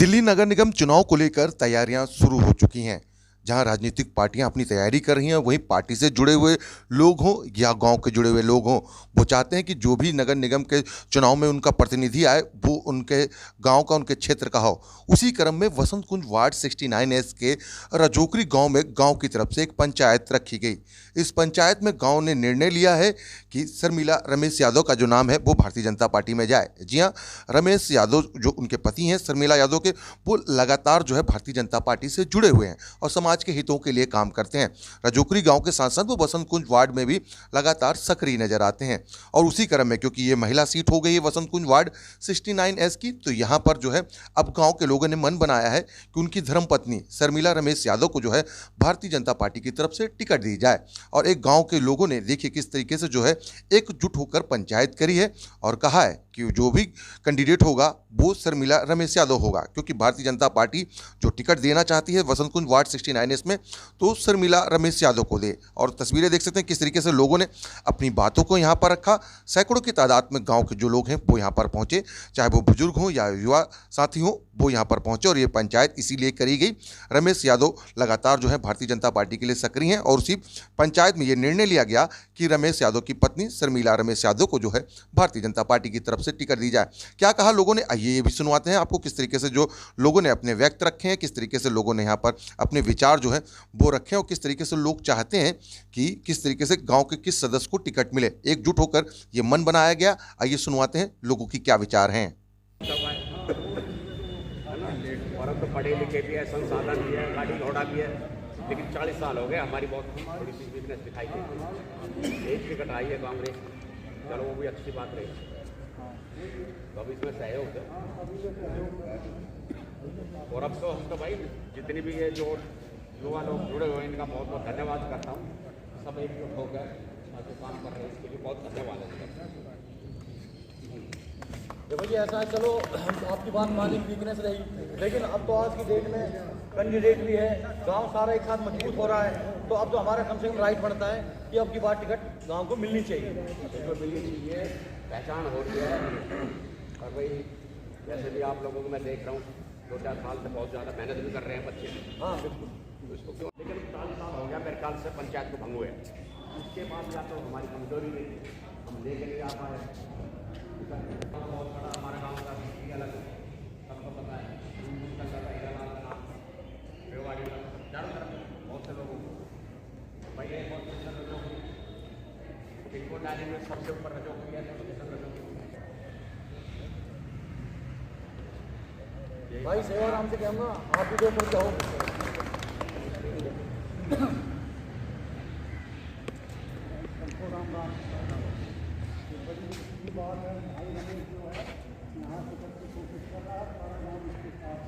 दिल्ली नगर निगम चुनाव को लेकर तैयारियां शुरू हो चुकी हैं। जहां राजनीतिक पार्टियां अपनी तैयारी कर रही हैं, वहीं पार्टी से जुड़े हुए लोग हों या गांव के जुड़े हुए लोग हों, वो चाहते हैं कि जो भी नगर निगम के चुनाव में उनका प्रतिनिधि आए वो उनके गांव का, उनके क्षेत्र का हो। उसी क्रम में वसंत कुंज वार्ड 69S के रजोकरी गांव में गांव की तरफ से एक पंचायत रखी गई। इस पंचायत में गांव ने निर्णय लिया है कि शर्मिला रमेश यादव का जो नाम है वो भारतीय जनता पार्टी में जाए। जी हाँ, रमेश यादव जो उनके पति हैं शर्मिला यादव के, वो लगातार जो है भारतीय जनता पार्टी से जुड़े हुए हैं और समाज के हितों के लिए काम करते हैं। रजोकरी गांव के सांसद वो वसंत कुंज वार्ड में भी लगातार सक्रिय नजर आते हैं। और उसी क्रम में क्योंकि ये महिला सीट हो गई है वसंत कुंज वार्ड 69S की, तो यहाँ पर जो है अब गांव के लोगों ने मन बनाया है कि उनकी धर्मपत्नी शर्मिला रमेश यादव को जो है भारतीय जनता पार्टी की तरफ से टिकट दी जाए। और एक गांव के लोगों ने देखिए किस तरीके से जो है एकजुट होकर पंचायत करी है और कहा है कि जो भी कैंडिडेट होगा वो शर्मिला रमेश यादव होगा, क्योंकि भारतीय जनता पार्टी जो टिकट देना चाहती है वसंत कुंज वार्ड 69S में, तो शर्मिला रमेश यादव को दे। और तस्वीरें देख सकते हैं किस तरीके से लोगों ने अपनी बातों को यहाँ पर रखा। सैकड़ों की तादाद में गांव के जो लोग हैं वो यहाँ पर पहुंचे, चाहे वो बुजुर्ग हों या युवा साथी हों, वो यहाँ पर पहुंचे। और ये पंचायत इसीलिए करी गई। रमेश यादव लगातार जो है भारतीय जनता पार्टी के लिए सक्रिय हैं और उसी पंचायत में ये निर्णय लिया गया कि रमेश यादव की पत्नी शर्मिला रमेश यादव को जो है भारतीय जनता पार्टी की तरफ से टिकट दी जाए। क्या कहा लोगों ने, आइए ये भी सुनवाते हैं आपको किस तरीके से जो लोगों ने अपने व्यक्त रखे हैं, किस तरीके से लोगों ने यहाँ पर अपने विचार जो है वो रखे हैं और किस तरीके से लोग चाहते हैं कि किस तरीके से गांव के किस सदस्य को टिकट मिले। एकजुट होकर ये मन बनाया गया। आइए सुनवाते हैं लोगों की क्या विचार हैं। और अब तो पढ़े लिखे भी है, संसाधन भी है, गाड़ी घोड़ा भी है, लेकिन 40 साल हो गए हमारी बहुत थोड़ी सी वीकनेस दिखाई दी। एक टिकट आई है कांग्रेस, चलो वो भी अच्छी बात रही, तो अब इसमें सहयोग है। और अब तो हम तो भाई जितनी भी ये जो युवा लोग जुड़े हुए हैं इनका बहुत बहुत धन्यवाद करता हूँ। सब एकजुट होकर जो काम कर रहे हैं इसके लिए बहुत धन्यवाद है। देखो जी, ऐसा है, चलो आपकी बात मानी, वीकनेस रही, लेकिन अब तो आज की डेट में कैंडिडेट भी है, गांव सारा एक साथ मजबूत हो रहा है, तो अब तो हमारा कम से कम राइट बनता है कि अब की बार टिकट गांव को मिलनी चाहिए। बिल्कुल मिलनी चाहिए, पहचान हो रही है। और भाई जैसे भी आप लोगों को मैं देख रहा हूँ 2-4 साल से बहुत ज़्यादा मेहनत भी कर रहे हैं बच्चे। हाँ बिल्कुल, तो इसको क्यों, लेकिन 40 साल हो गया मेरे ख्याल से पंचायत को भंग हुए। उसके बाद या तो हमारी कमजोरी नहीं थी, हम लेके नहीं आ पाए। बहुत बड़ा हमारे गाँव का अलग सबको पता है, चारों तरफ बहुत से लोगों को भाई इनको डाले में सबसे ऊपर रजोकरी है। भाई सेवा राम से कहूँगा, आप भी 2 ऊपर जाओ। राम राम बड़ी बात है, भाई रमेश जो है यहाँ टिकट की कोशिश कर रहा है, सारा गाँव इसके साथ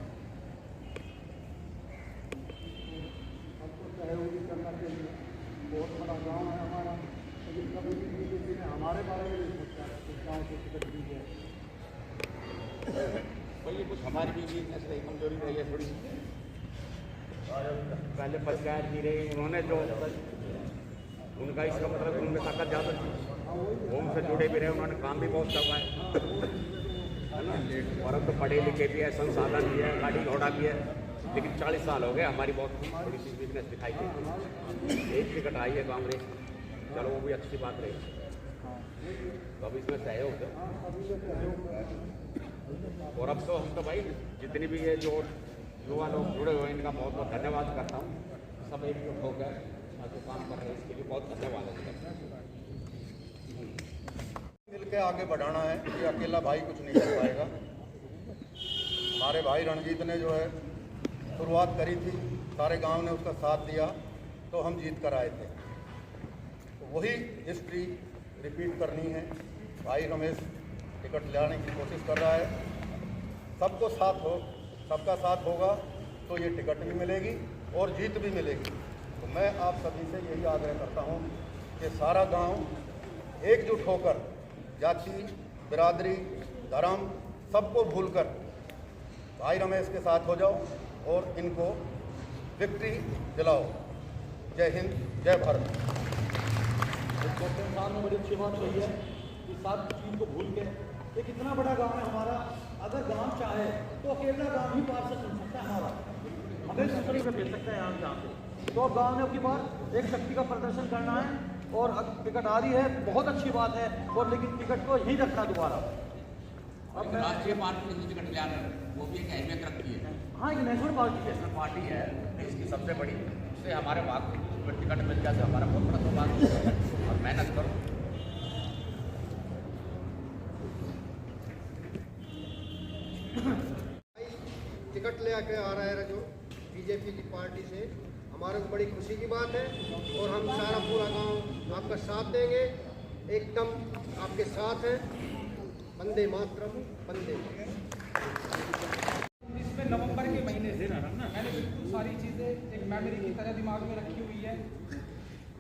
सबको सहयोगी करना चाहिए। बहुत बड़ा गाँव है हमारा, लेकिन कभी भी किसी ने हमारे बारे में नहीं सोचा इस गाँव को टिकट दी जाए। भाई कुछ हमारी भी वीकनेस रही, कमजोरी रही है थोड़ी। पहले पंचायत भी रही, उन्होंने जो उनका इसका मतलब उनमें ताकत ज़्यादा थी, वो उनसे जुड़े भी रहे, उन्होंने काम भी बहुत करवाए, है ना। और अब तो पढ़े लिखे भी है, संसाधन भी है, गाड़ी घोड़ा भी है, लेकिन 40 साल हो गए हमारी बहुत थोड़ी सी वीकनेस दिखाई दी। एक टिकट आई है कांग्रेस, चलो वो भी अच्छी बात रही, तो अब इसमें सहयोग है। और अब तो हम तो भाई जितनी भी ये जो युवा लोग जुड़े हुए हैं इनका बहुत बहुत धन्यवाद करता हूँ। सब एकजुट होकर जो काम कर रहे हैं इसके लिए बहुत धन्यवाद है। मिल के आगे बढ़ाना है, ये अकेला भाई कुछ नहीं कर पाएगा। हमारे भाई रणजीत ने जो है शुरुआत करी थी, सारे गांव ने उसका साथ दिया, तो हम जीत कर आए थे। तो वही हिस्ट्री रिपीट करनी है। भाई रमेश टिकट लाने की कोशिश कर रहा है, सबको साथ हो, सबका साथ होगा तो ये टिकट भी मिलेगी और जीत भी मिलेगी। तो मैं आप सभी से यही आग्रह करता हूँ कि सारा गांव एकजुट होकर जाति, बिरादरी, धर्म सबको भूलकर भाई रमेश के साथ हो जाओ और इनको विक्ट्री दिलाओ। जय हिंद, जय भारत। छोटे इंसान में बड़ी अच्छी बात रही है कि सब चीज़ को भूल के, एक इतना बड़ा गांव है हमारा, अगर गांव चाहे तो अकेला गांव ही पार्षद चुन सकता है हमारा, हमें दूसरे को भेज सकता है यहाँ जहाँ से। तो अब गांव ने अपनी बार एक शक्ति का प्रदर्शन करना है और टिकट आ रही है, बहुत अच्छी बात है, और लेकिन टिकट को ही रखना दोबारा। अब राष्ट्रीय पार्टी की टिकट ले आना वो भी एक अहमियत रखती है। हाँ, एक नेशनल पार्टी है देश की सबसे बड़ी, उससे हमारे भाग टिकट मिल जाए तो हमारा बहुत बड़ा सौभाग्य है और मेहनत करो। टिकट ले आके आ रहा है जो बीजेपी की पार्टी से, हमारे को बड़ी खुशी की बात है और हम सारा पूरा गांव आपका साथ देंगे, एकदम आपके साथ है। वंदे मातरम, वंदे मातरम। इसमें नवंबर के महीने से मैंने बिल्कुल सारी चीज़ें एक मेमोरी की तरह दिमाग में रखी हुई है।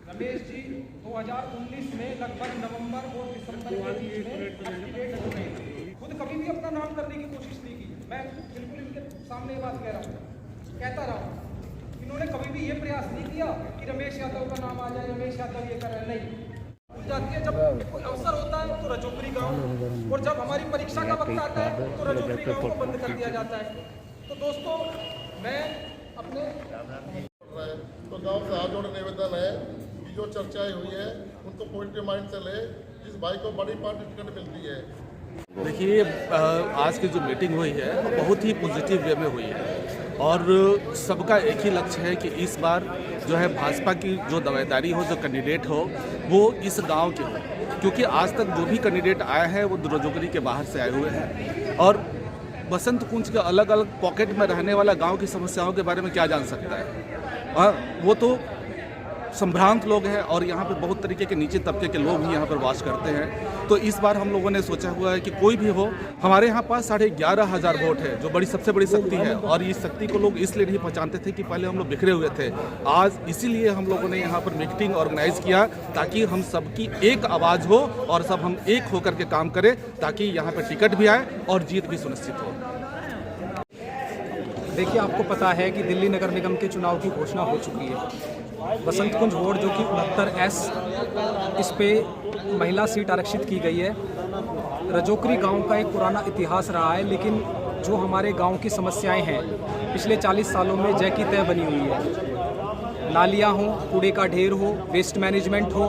रमेश जी 2019 में लगभग नवंबर और दिसंबर के बीच में एक्टिवेट हो गए थे। खुद कभी भी अपना नाम करने की कोशिश नहीं की, मैं बिल्कुल इनके सामने ये बात कह रहा हूँ, कहता रहा हूँ। इन्होंने कभी भी ये प्रयास नहीं किया कि रमेश यादव का नाम आ जाए, रमेश यादव ये कर रहे, नहीं। जाती है जब कोई अवसर होता है तो रजोकरी गांव, और जब हमारी परीक्षा का वक्त आता है तो रजोकरी गांव को बंद कर दिया जाता है। तो दोस्तों मैं अपने तो गांव से हाथ जोड़ निवेदन है कि जो चर्चाएं हुई है उनको पॉजिटिव माइंड से ले, इस भाई को बड़ी पार्टी टिकट मिलती है। देखिए, आज की जो मीटिंग हुई है बहुत ही पॉजिटिव वे में हुई है और सबका एक ही लक्ष्य है कि इस बार जो है भाजपा की जो दावेदारी हो, जो कैंडिडेट हो वो इस गांव के हो, क्योंकि आज तक जो भी कैंडिडेट आया है वो रजोगरी के बाहर से आए हुए हैं और बसंत कुंज के अलग अलग पॉकेट में रहने वाला गांव की समस्याओं के बारे में क्या जान सकता है। वो तो संभ्रांत लोग हैं और यहाँ पे बहुत तरीके के नीचे तबके के लोग भी यहाँ पर वास करते हैं। तो इस बार हम लोगों ने सोचा हुआ है कि कोई भी हो, हमारे यहाँ पास 11,500 वोट है जो बड़ी सबसे बड़ी शक्ति है और इस शक्ति को लोग इसलिए नहीं पहचानते थे कि पहले हम लोग बिखरे हुए थे। आज इसीलिए हम लोगों ने यहाँ पर मीटिंग ऑर्गेनाइज किया ताकि हम सबकी एक आवाज़ हो और सब हम एक होकर के काम करें ताकि यहाँ पर टिकट भी आए और जीत भी सुनिश्चित हो। देखिए, आपको पता है कि दिल्ली नगर निगम के चुनाव की घोषणा हो चुकी है। बसंत कुंज वार्ड जो कि 69S, इस पे महिला सीट आरक्षित की गई है। रजोकरी गांव का एक पुराना इतिहास रहा है, लेकिन जो हमारे गांव की समस्याएं हैं पिछले 40 सालों में जय की तय बनी हुई है। नालियां हो, कूड़े का ढेर हो, वेस्ट मैनेजमेंट हो,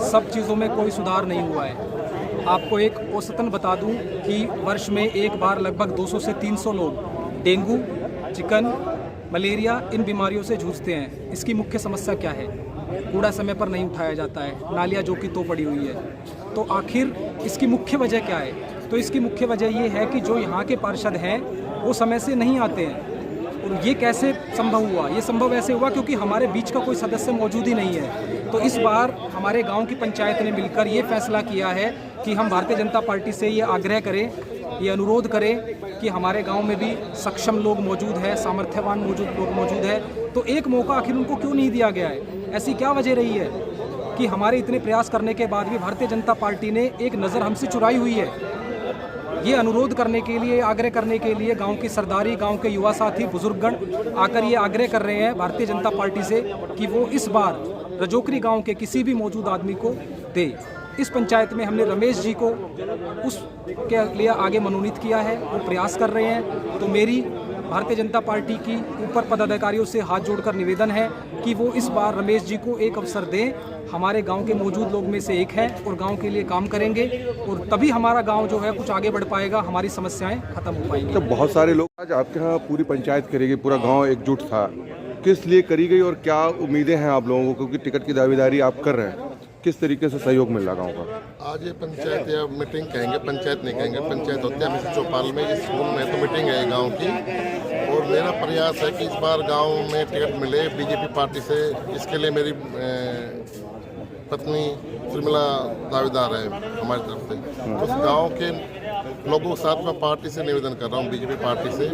सब चीज़ों में कोई सुधार नहीं हुआ है। आपको एक औसतन बता दूं कि वर्ष में एक बार लगभग 200 से 300 लोग डेंगू, चिकन, मलेरिया इन बीमारियों से जूझते हैं। इसकी मुख्य समस्या क्या है? कूड़ा समय पर नहीं उठाया जाता है, नालियाँ जो कि तो पड़ी हुई है। तो आखिर इसकी मुख्य वजह क्या है? तो इसकी मुख्य वजह ये है कि जो यहाँ के पार्षद हैं वो समय से नहीं आते हैं। और ये कैसे संभव हुआ? ये संभव ऐसे हुआ क्योंकि हमारे बीच का कोई सदस्य मौजूद ही नहीं है। तो इस बार हमारे गांव की पंचायत ने मिलकर ये फैसला किया है कि हम भारतीय जनता पार्टी से ये आग्रह करें, ये अनुरोध करें कि हमारे गांव में भी सक्षम लोग मौजूद है, सामर्थ्यवान लोग मौजूद है, तो एक मौका आखिर उनको क्यों नहीं दिया गया है? ऐसी क्या वजह रही है कि हमारे इतने प्रयास करने के बाद भी भारतीय जनता पार्टी ने एक नज़र हमसे चुराई हुई है? ये अनुरोध करने के लिए, आग्रह करने के लिए गांव की सरदारी, गांव के युवा साथी, बुजुर्गगण आकर ये आग्रह कर रहे हैं भारतीय जनता पार्टी से कि वो इस बार रजोकरी गांव के किसी भी मौजूद आदमी को दे। इस पंचायत में हमने रमेश जी को उसके लिए आगे मनोनीत किया है, वो प्रयास कर रहे हैं। तो मेरी भारतीय जनता पार्टी की ऊपर पदाधिकारियों से हाथ जोड़कर निवेदन है कि वो इस बार रमेश जी को एक अवसर दें। हमारे गांव के मौजूद लोग में से एक है और गांव के लिए काम करेंगे और तभी हमारा गांव जो है कुछ आगे बढ़ पाएगा, हमारी समस्याएं खत्म हो पाएंगी। तो बहुत सारे लोग आज आपके यहाँ पूरी पंचायत करेगी, पूरा गांव एकजुट था, किस लिए करी गई और क्या उम्मीदें हैं आप लोगों को, क्योंकि टिकट की दावेदारी आप कर रहे हैं, किस तरीके से सहयोग मिल रहा गाँव का? आज ये पंचायत या मीटिंग कहेंगे, पंचायत नहीं कहेंगे, पंचायत होती है हमेशा चौपाल में, इस स्कूल में तो मीटिंग है गांव की। और मेरा प्रयास है कि इस बार गांव में टिकट मिले बीजेपी पार्टी से। इसके लिए मेरी पत्नी श्रीमला दावेदार है हमारी तरफ से। उस गांव के लोगों के साथ मैं पार्टी से निवेदन कर रहा हूं, बीजेपी पार्टी से,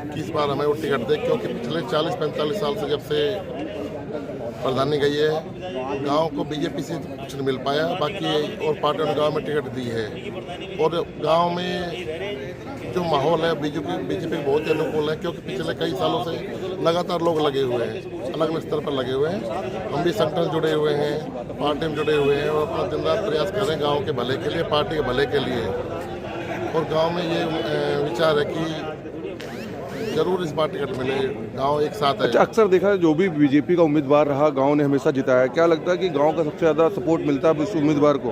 कि इस बार हमें वो टिकट दे, क्योंकि पिछले 40-45 साल से जब से प्रधानी गई है गांव को बीजेपी से कुछ नहीं मिल पाया, बाकी और पार्टियों ने गांव में टिकट दी है। और गांव में जो माहौल है बीजेपी बहुत ही अनुकूल है, क्योंकि पिछले कई सालों से लगातार लोग लगे हुए हैं, अलग अलग स्तर पर लगे हुए हैं। हम भी संगठन जुड़े हुए हैं, पार्टी में जुड़े हुए हैं और अपना दिन रात प्रयास कर रहे हैं गाँव के भले के लिए, पार्टी के भले के लिए। और गांव में ये विचार है कि जरूर इस बार टिकट मिले, गांव एक साथ है। अच्छा, अक्सर देखा है जो भी बीजेपी का उम्मीदवार रहा गांव ने हमेशा जिताया, क्या लगता है कि गांव का सबसे ज़्यादा सपोर्ट मिलता है इस उम्मीदवार को?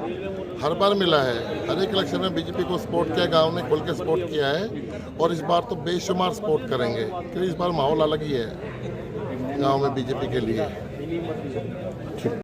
हर बार मिला है, हर एक इलेक्शन में बीजेपी को सपोर्ट किया, गांव ने खुल के सपोर्ट किया है और इस बार तो बेशुमार सपोर्ट करेंगे क्योंकि इस बार माहौल अलग ही है गांव में बीजेपी के लिए।